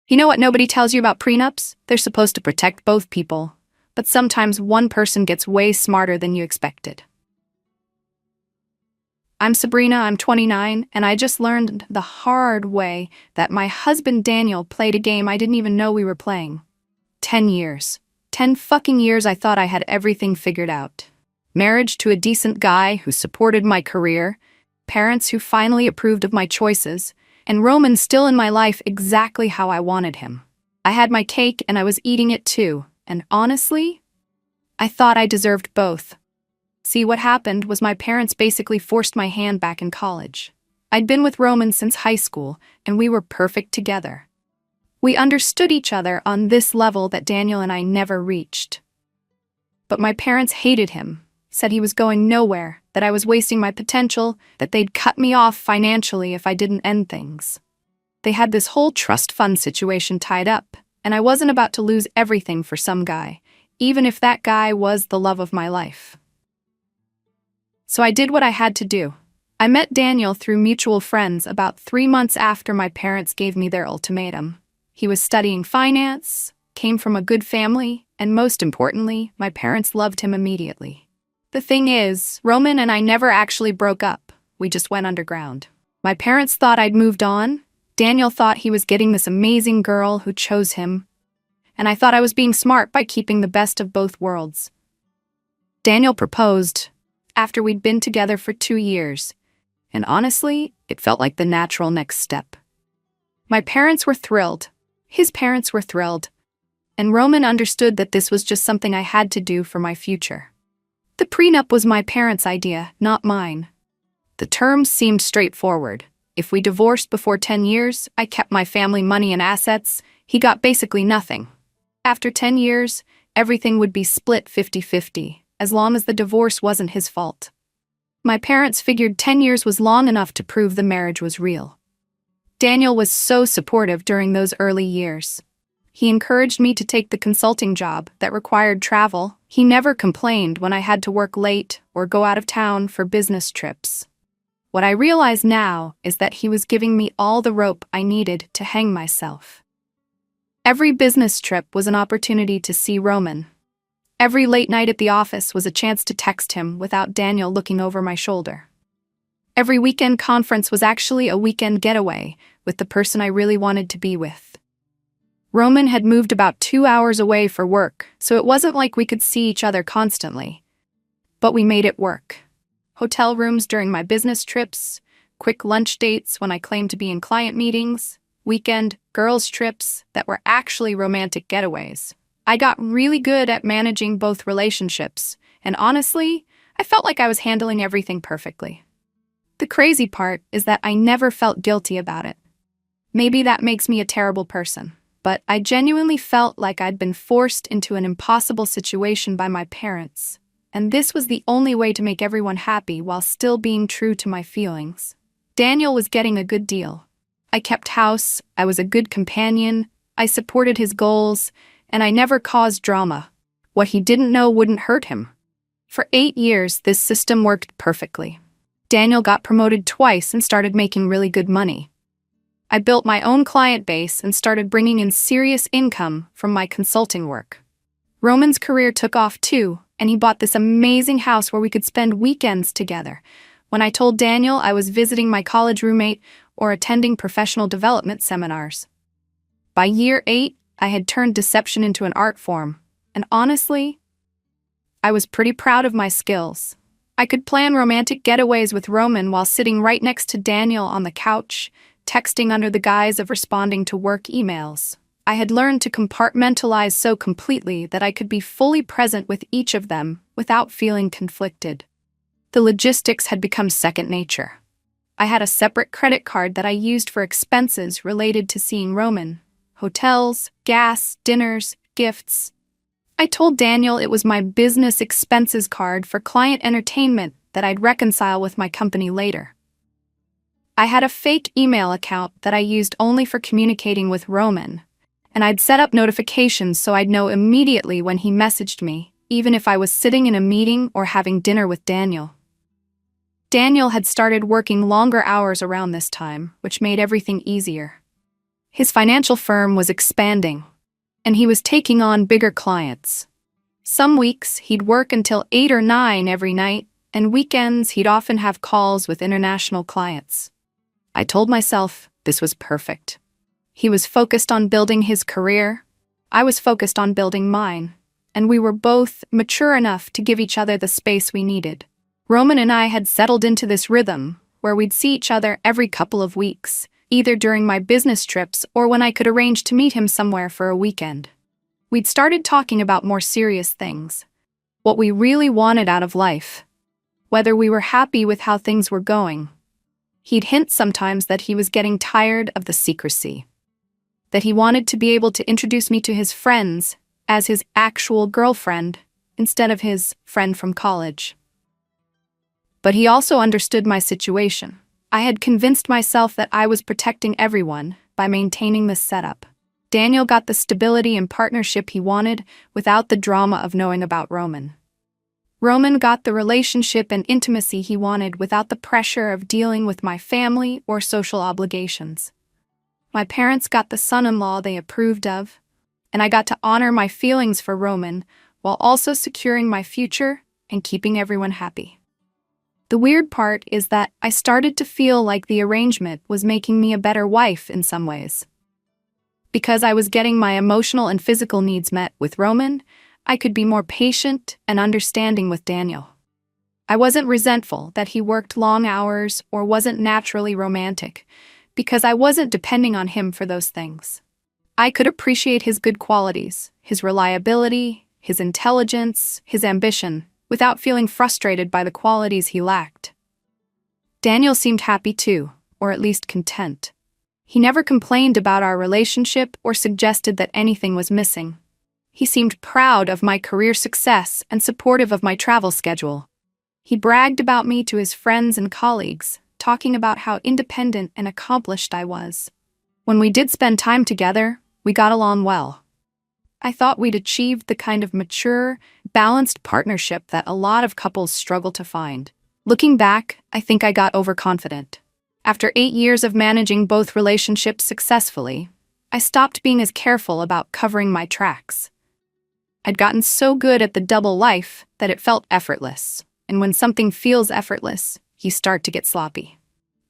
You know what nobody tells you about prenups? They're supposed to protect both people, but sometimes one person gets way smarter than you expected. I'm Sabrina, I'm 29, and I just learned the hard way that my husband Daniel played a game I didn't even know we were playing. 10 years. 10 fucking years I thought I had everything figured out. Marriage to a decent guy who supported my career, parents who finally approved of my choices, and Roman still in my life exactly how I wanted him. I had my cake and I was eating it too, and honestly, I thought I deserved both. See, what happened was my parents basically forced my hand back in college. I'd been with Roman since high school, and we were perfect together. We understood each other on this level that Daniel and I never reached. But my parents hated him, said he was going nowhere, that I was wasting my potential, that they'd cut me off financially if I didn't end things. They had this whole trust fund situation tied up, and I wasn't about to lose everything for some guy, even if that guy was the love of my life. So I did what I had to do. I met Daniel through mutual friends about 3 months after my parents gave me their ultimatum. He was studying finance, came from a good family, and most importantly, my parents loved him immediately. The thing is, Roman and I never actually broke up. We just went underground. My parents thought I'd moved on. Daniel thought he was getting this amazing girl who chose him. And I thought I was being smart by keeping the best of both worlds. Daniel proposed after we'd been together for 2 years. And honestly, it felt like the natural next step. My parents were thrilled. His parents were thrilled. And Roman understood that this was just something I had to do for my future. The prenup was my parents' idea, not mine. The terms seemed straightforward. If we divorced before 10 years, I kept my family money and assets. He got basically nothing. After 10 years, everything would be split 50-50, as long as the divorce wasn't his fault. My parents figured 10 years was long enough to prove the marriage was real. Daniel was so supportive during those early years. He encouraged me to take the consulting job that required travel. He never complained when I had to work late or go out of town for business trips. What I realize now is that he was giving me all the rope I needed to hang myself. Every business trip was an opportunity to see Roman. Every late night at the office was a chance to text him without Daniel looking over my shoulder. Every weekend conference was actually a weekend getaway with the person I really wanted to be with. Roman had moved about 2 hours away for work, so it wasn't like we could see each other constantly. But we made it work. Hotel rooms during my business trips, quick lunch dates when I claimed to be in client meetings, weekend girls' trips that were actually romantic getaways. I got really good at managing both relationships, and honestly, I felt like I was handling everything perfectly. The crazy part is that I never felt guilty about it. Maybe that makes me a terrible person, but I genuinely felt like I'd been forced into an impossible situation by my parents, and this was the only way to make everyone happy while still being true to my feelings. Daniel was getting a good deal. I kept house, I was a good companion, I supported his goals, and I never caused drama. What he didn't know wouldn't hurt him. For 8 years, this system worked perfectly. Daniel got promoted twice and started making really good money. I built my own client base and started bringing in serious income from my consulting work. Roman's career took off too, and he bought this amazing house where we could spend weekends together. When I told Daniel I was visiting my college roommate or attending professional development seminars. By year 8, I had turned deception into an art form, and honestly, I was pretty proud of my skills. I could plan romantic getaways with Roman while sitting right next to Daniel on the couch, texting under the guise of responding to work emails. I had learned to compartmentalize so completely that I could be fully present with each of them without feeling conflicted. The logistics had become second nature. I had a separate credit card that I used for expenses related to seeing Roman. Hotels, gas, dinners, gifts. I told Daniel it was my business expenses card for client entertainment that I'd reconcile with my company later. I had a fake email account that I used only for communicating with Roman, and I'd set up notifications so I'd know immediately when he messaged me, even if I was sitting in a meeting or having dinner with Daniel. Daniel had started working longer hours around this time, which made everything easier. His financial firm was expanding, and he was taking on bigger clients. Some weeks, he'd work until 8 or 9 every night, and weekends he'd often have calls with international clients. I told myself this was perfect. He was focused on building his career. I was focused on building mine, and we were both mature enough to give each other the space we needed. Roman and I had settled into this rhythm where we'd see each other every couple of weeks, either during my business trips or when I could arrange to meet him somewhere for a weekend. We'd started talking about more serious things, what we really wanted out of life, whether we were happy with how things were going. He'd hint sometimes that he was getting tired of the secrecy, that he wanted to be able to introduce me to his friends as his actual girlfriend instead of his friend from college. But he also understood my situation. I had convinced myself that I was protecting everyone by maintaining this setup. Daniel got the stability and partnership he wanted without the drama of knowing about Roman. Roman got the relationship and intimacy he wanted without the pressure of dealing with my family or social obligations. My parents got the son-in-law they approved of, and I got to honor my feelings for Roman while also securing my future and keeping everyone happy. The weird part is that I started to feel like the arrangement was making me a better wife in some ways. Because I was getting my emotional and physical needs met with Roman, I could be more patient and understanding with Daniel. I wasn't resentful that he worked long hours or wasn't naturally romantic, because I wasn't depending on him for those things. I could appreciate his good qualities, his reliability, his intelligence, his ambition, without feeling frustrated by the qualities he lacked. Daniel seemed happy too, or at least content. He never complained about our relationship or suggested that anything was missing. He seemed proud of my career success and supportive of my travel schedule. He bragged about me to his friends and colleagues, talking about how independent and accomplished I was. When we did spend time together, we got along well. I thought we'd achieved the kind of mature, balanced partnership that a lot of couples struggle to find. Looking back, I think I got overconfident. After 8 years of managing both relationships successfully, I stopped being as careful about covering my tracks. I'd gotten so good at the double life that it felt effortless, and when something feels effortless, you start to get sloppy.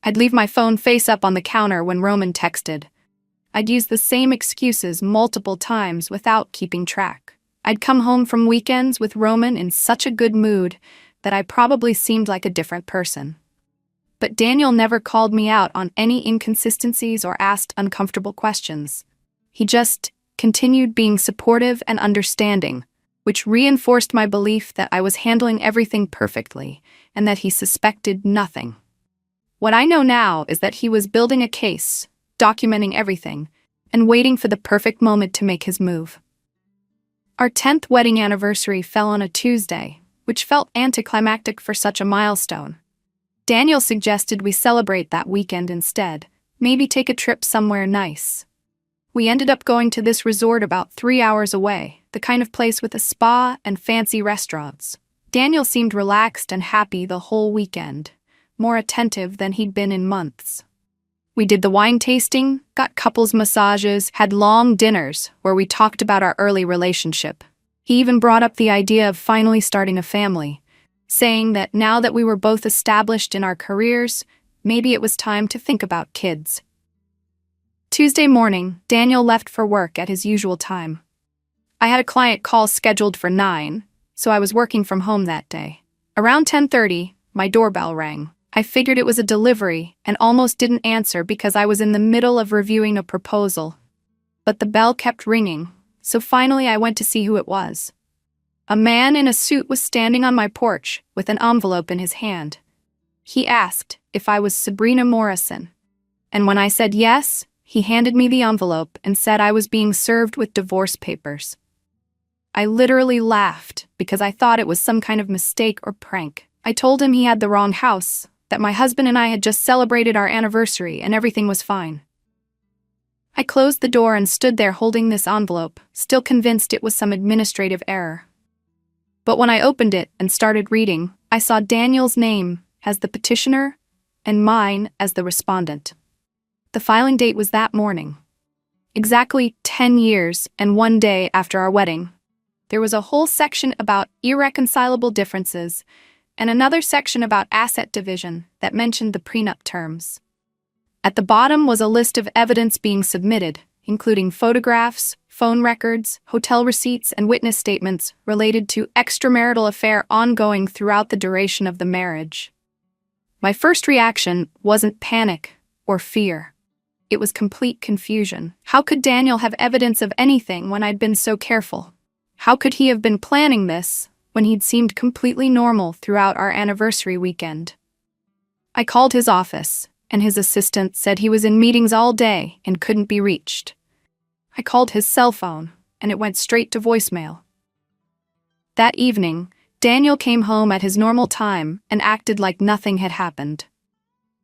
I'd leave my phone face up on the counter when Roman texted. I'd use the same excuses multiple times without keeping track. I'd come home from weekends with Roman in such a good mood that I probably seemed like a different person. But Daniel never called me out on any inconsistencies or asked uncomfortable questions. He just continued being supportive and understanding, which reinforced my belief that I was handling everything perfectly and that he suspected nothing. What I know now is that he was building a case, documenting everything, and waiting for the perfect moment to make his move. Our 10th wedding anniversary fell on a Tuesday, which felt anticlimactic for such a milestone. Daniel suggested we celebrate that weekend instead, maybe take a trip somewhere nice. We ended up going to this resort about 3 hours away, the kind of place with a spa and fancy restaurants. Daniel seemed relaxed and happy the whole weekend, more attentive than he'd been in months. We did the wine tasting, got couples massages, had long dinners where we talked about our early relationship. He even brought up the idea of finally starting a family, saying that now that we were both established in our careers, maybe it was time to think about kids. Tuesday morning, Daniel left for work at his usual time. I had a client call scheduled for 9, so I was working from home that day. Around 10:30, my doorbell rang. I figured it was a delivery and almost didn't answer because I was in the middle of reviewing a proposal. But the bell kept ringing, so finally I went to see who it was. A man in a suit was standing on my porch with an envelope in his hand. He asked if I was Sabrina Morrison, and when I said yes, he handed me the envelope and said I was being served with divorce papers. I literally laughed because I thought it was some kind of mistake or prank. I told him he had the wrong house, that my husband and I had just celebrated our anniversary and everything was fine. I closed the door and stood there holding this envelope, still convinced it was some administrative error. But when I opened it and started reading, I saw Daniel's name as the petitioner and mine as the respondent. The filing date was that morning. Exactly 10 years and 1 day after our wedding. There was a whole section about irreconcilable differences and another section about asset division that mentioned the prenup terms. At the bottom was a list of evidence being submitted, including photographs, phone records, hotel receipts, and witness statements related to extramarital affair ongoing throughout the duration of the marriage. My first reaction wasn't panic or fear. It was complete confusion. How could Daniel have evidence of anything when I'd been so careful? How could he have been planning this when he'd seemed completely normal throughout our anniversary weekend? I called his office, and his assistant said he was in meetings all day and couldn't be reached. I called his cell phone, and it went straight to voicemail. That evening, Daniel came home at his normal time and acted like nothing had happened.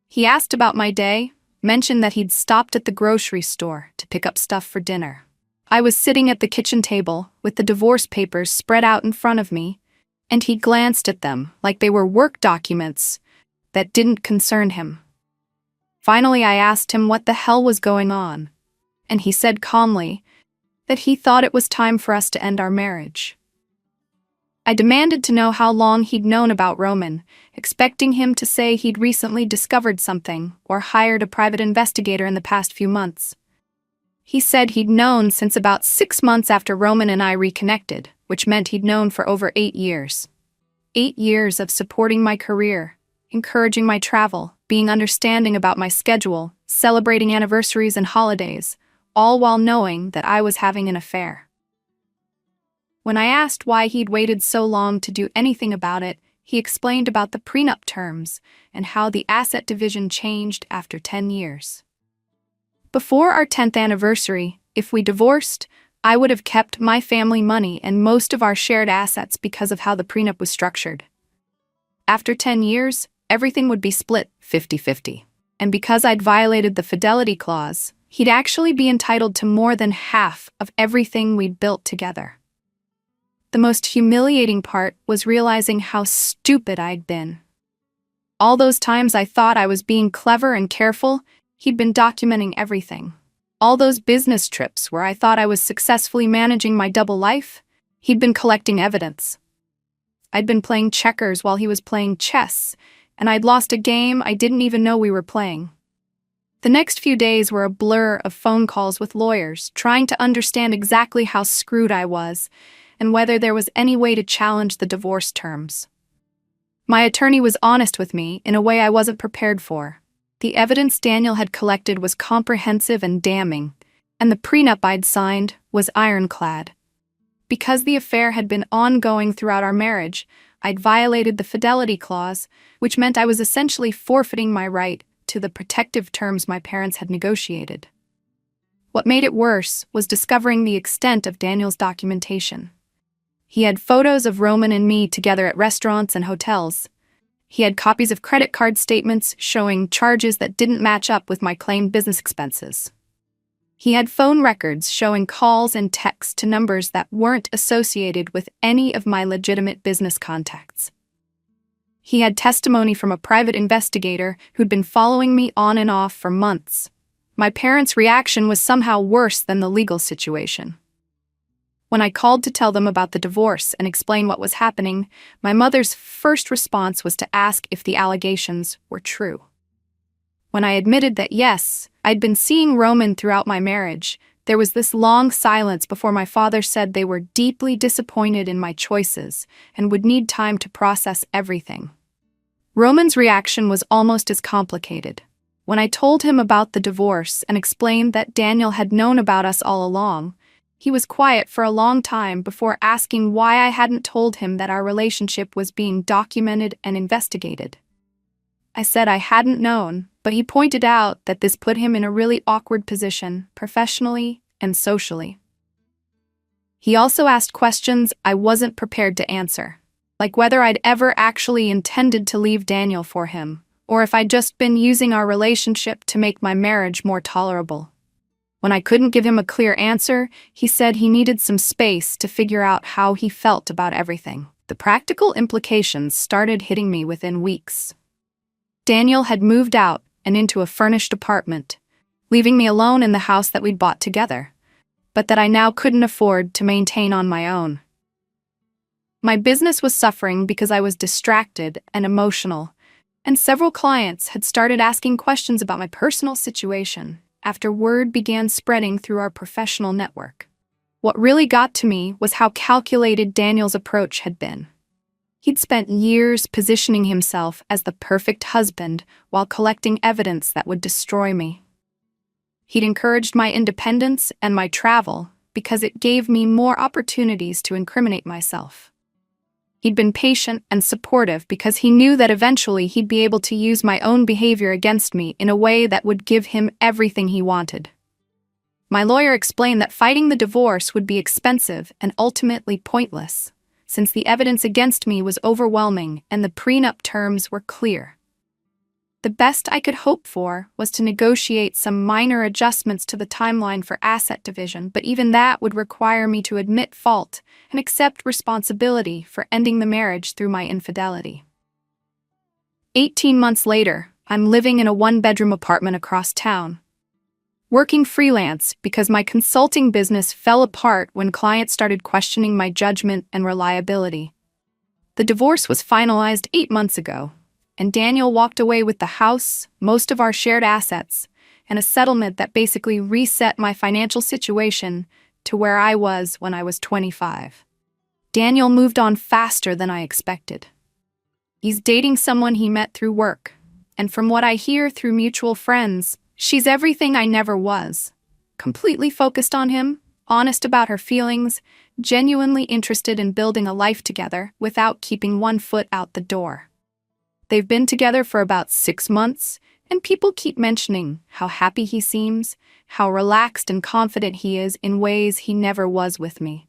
He asked about my day, mentioned that he'd stopped at the grocery store to pick up stuff for dinner. I was sitting at the kitchen table with the divorce papers spread out in front of me, and he glanced at them like they were work documents that didn't concern him. Finally, I asked him what the hell was going on, and he said calmly that he thought it was time for us to end our marriage. I demanded to know how long he'd known about Roman, expecting him to say he'd recently discovered something or hired a private investigator in the past few months. He said he'd known since about 6 months after Roman and I reconnected, which meant he'd known for over 8 years. 8 years of supporting my career, encouraging my travel, being understanding about my schedule, celebrating anniversaries and holidays, all while knowing that I was having an affair. When I asked why he'd waited so long to do anything about it, he explained about the prenup terms and how the asset division changed after 10 years. Before our 10th anniversary, if we divorced, I would have kept my family money and most of our shared assets because of how the prenup was structured. After 10 years, everything would be split 50-50. And because I'd violated the fidelity clause, he'd actually be entitled to more than half of everything we'd built together. The most humiliating part was realizing how stupid I'd been. All those times I thought I was being clever and careful, he'd been documenting everything. All those business trips where I thought I was successfully managing my double life, he'd been collecting evidence. I'd been playing checkers while he was playing chess, and I'd lost a game I didn't even know we were playing. The next few days were a blur of phone calls with lawyers, trying to understand exactly how screwed I was, and whether there was any way to challenge the divorce terms. My attorney was honest with me in a way I wasn't prepared for. The evidence Daniel had collected was comprehensive and damning, and the prenup I'd signed was ironclad. Because the affair had been ongoing throughout our marriage, I'd violated the fidelity clause, which meant I was essentially forfeiting my right to the protective terms my parents had negotiated. What made it worse was discovering the extent of Daniel's documentation. He had photos of Roman and me together at restaurants and hotels. He had copies of credit card statements showing charges that didn't match up with my claimed business expenses. He had phone records showing calls and texts to numbers that weren't associated with any of my legitimate business contacts. He had testimony from a private investigator who'd been following me on and off for months. My parents' reaction was somehow worse than the legal situation. When I called to tell them about the divorce and explain what was happening, my mother's first response was to ask if the allegations were true. When I admitted that yes, I'd been seeing Roman throughout my marriage, there was this long silence before my father said they were deeply disappointed in my choices and would need time to process everything. Roman's reaction was almost as complicated. When I told him about the divorce and explained that Daniel had known about us all along, he was quiet for a long time before asking why I hadn't told him that our relationship was being documented and investigated. I said I hadn't known, but he pointed out that this put him in a really awkward position, professionally and socially. He also asked questions I wasn't prepared to answer, like whether I'd ever actually intended to leave Daniel for him, or if I'd just been using our relationship to make my marriage more tolerable. When I couldn't give him a clear answer, he said he needed some space to figure out how he felt about everything. The practical implications started hitting me within weeks. Daniel had moved out and into a furnished apartment, leaving me alone in the house that we'd bought together, but that I now couldn't afford to maintain on my own. My business was suffering because I was distracted and emotional, and several clients had started asking questions about my personal situation after word began spreading through our professional network. What really got to me was how calculated Daniel's approach had been. He'd spent years positioning himself as the perfect husband while collecting evidence that would destroy me. He'd encouraged my independence and my travel because it gave me more opportunities to incriminate myself. He'd been patient and supportive because he knew that eventually he'd be able to use my own behavior against me in a way that would give him everything he wanted. My lawyer explained that fighting the divorce would be expensive and ultimately pointless, since the evidence against me was overwhelming and the prenup terms were clear. The best I could hope for was to negotiate some minor adjustments to the timeline for asset division, but even that would require me to admit fault and accept responsibility for ending the marriage through my infidelity. 18 months later, I'm living in a one-bedroom apartment across town, working freelance because my consulting business fell apart when clients started questioning my judgment and reliability. The divorce was finalized 8 months ago, and Daniel walked away with the house, most of our shared assets, and a settlement that basically reset my financial situation to where I was when I was 25. Daniel moved on faster than I expected. He's dating someone he met through work, and from what I hear through mutual friends, she's everything I never was. Completely focused on him, honest about her feelings, genuinely interested in building a life together without keeping one foot out the door. They've been together for about 6 months, and people keep mentioning how happy he seems, how relaxed and confident he is in ways he never was with me.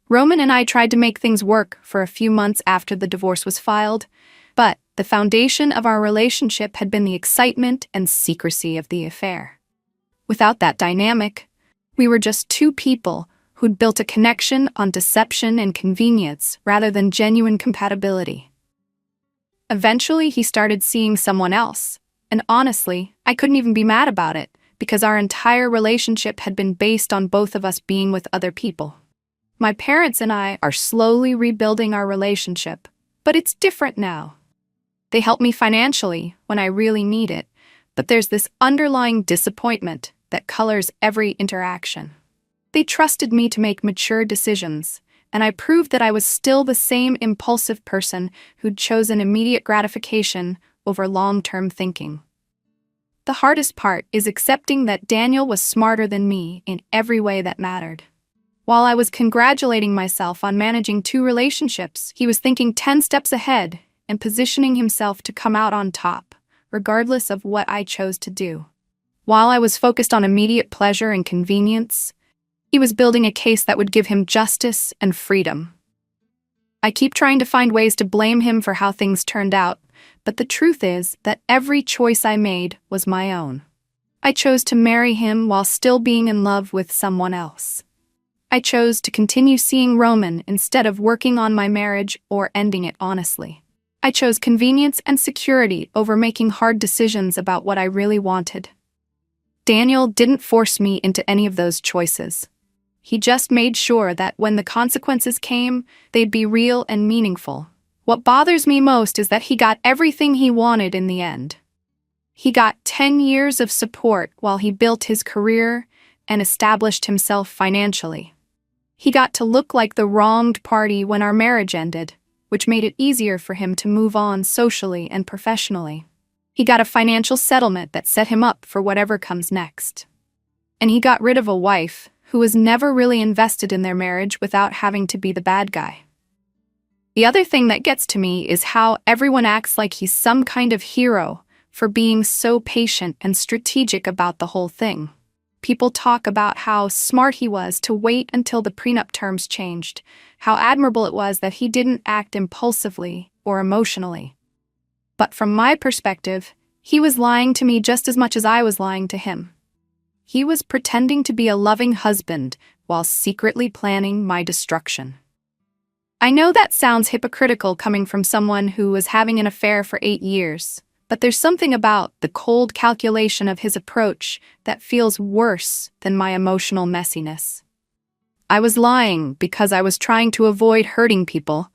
Roman and I tried to make things work for a few months after the divorce was filed, but the foundation of our relationship had been the excitement and secrecy of the affair. Without that dynamic, we were just two people who'd built a connection on deception and convenience rather than genuine compatibility. Eventually, he started seeing someone else, and honestly, I couldn't even be mad about it because our entire relationship had been based on both of us being with other people. My parents and I are slowly rebuilding our relationship, but it's different now. They help me financially when I really need it, but there's this underlying disappointment that colors every interaction. They trusted me to make mature decisions, and I proved that I was still the same impulsive person who'd chosen immediate gratification over long-term thinking. The hardest part is accepting that Daniel was smarter than me in every way that mattered. While I was congratulating myself on managing 2 relationships, he was thinking 10 steps ahead and positioning himself to come out on top, regardless of what I chose to do. While I was focused on immediate pleasure and convenience, he was building a case that would give him justice and freedom. I keep trying to find ways to blame him for how things turned out, but the truth is that every choice I made was my own. I chose to marry him while still being in love with someone else. I chose to continue seeing Roman instead of working on my marriage or ending it honestly. I chose convenience and security over making hard decisions about what I really wanted. Daniel didn't force me into any of those choices. He just made sure that when the consequences came, they'd be real and meaningful. What bothers me most is that he got everything he wanted in the end. He got 10 years of support while he built his career and established himself financially. He got to look like the wronged party when our marriage ended, which made it easier for him to move on socially and professionally. He got a financial settlement that set him up for whatever comes next. And he got rid of a wife who was never really invested in their marriage without having to be the bad guy. The other thing that gets to me is how everyone acts like he's some kind of hero for being so patient and strategic about the whole thing. People talk about how smart he was to wait until the prenup terms changed, how admirable it was that he didn't act impulsively or emotionally. But from my perspective, he was lying to me just as much as I was lying to him. He was pretending to be a loving husband while secretly planning my destruction. I know that sounds hypocritical coming from someone who was having an affair for 8 years, But there's something about the cold calculation of his approach that feels worse than my emotional messiness. I was lying because I was trying to avoid hurting people,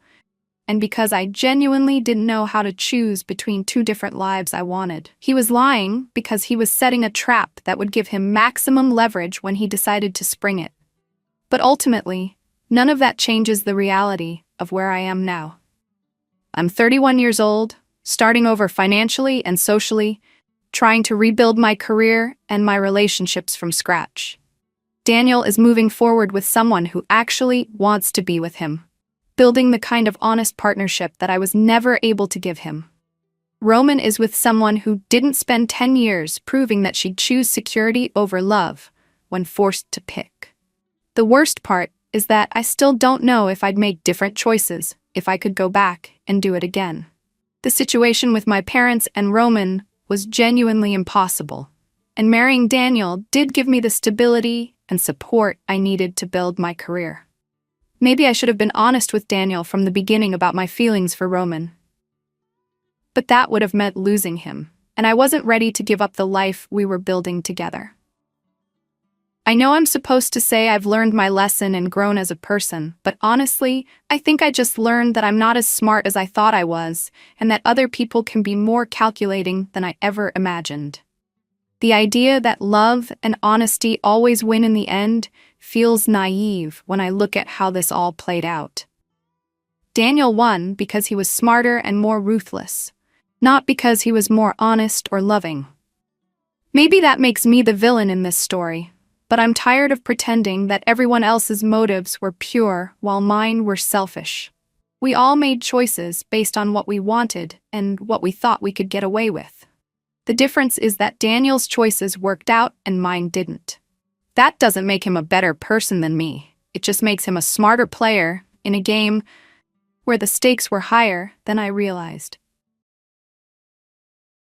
and because I genuinely didn't know how to choose between two different lives I wanted. He was lying because he was setting a trap that would give him maximum leverage when he decided to spring it. But ultimately, none of that changes the reality of where I am now. I'm 31 years old, starting over financially and socially, trying to rebuild my career and my relationships from scratch. Daniel is moving forward with someone who actually wants to be with him, building the kind of honest partnership that I was never able to give him. Roman is with someone who didn't spend 10 years proving that she'd choose security over love when forced to pick. The worst part is that I still don't know if I'd make different choices if I could go back and do it again. The situation with my parents and Roman was genuinely impossible, and marrying Daniel did give me the stability and support I needed to build my career. Maybe I should have been honest with Daniel from the beginning about my feelings for Roman. But that would have meant losing him, and I wasn't ready to give up the life we were building together. I know I'm supposed to say I've learned my lesson and grown as a person, but honestly, I think I just learned that I'm not as smart as I thought I was, and that other people can be more calculating than I ever imagined. The idea that love and honesty always win in the end feels naive when I look at how this all played out. Daniel won because he was smarter and more ruthless, not because he was more honest or loving. Maybe that makes me the villain in this story, but I'm tired of pretending that everyone else's motives were pure while mine were selfish. We all made choices based on what we wanted and what we thought we could get away with. The difference is that Daniel's choices worked out and mine didn't. That doesn't make him a better person than me. It just makes him a smarter player in a game where the stakes were higher than I realized.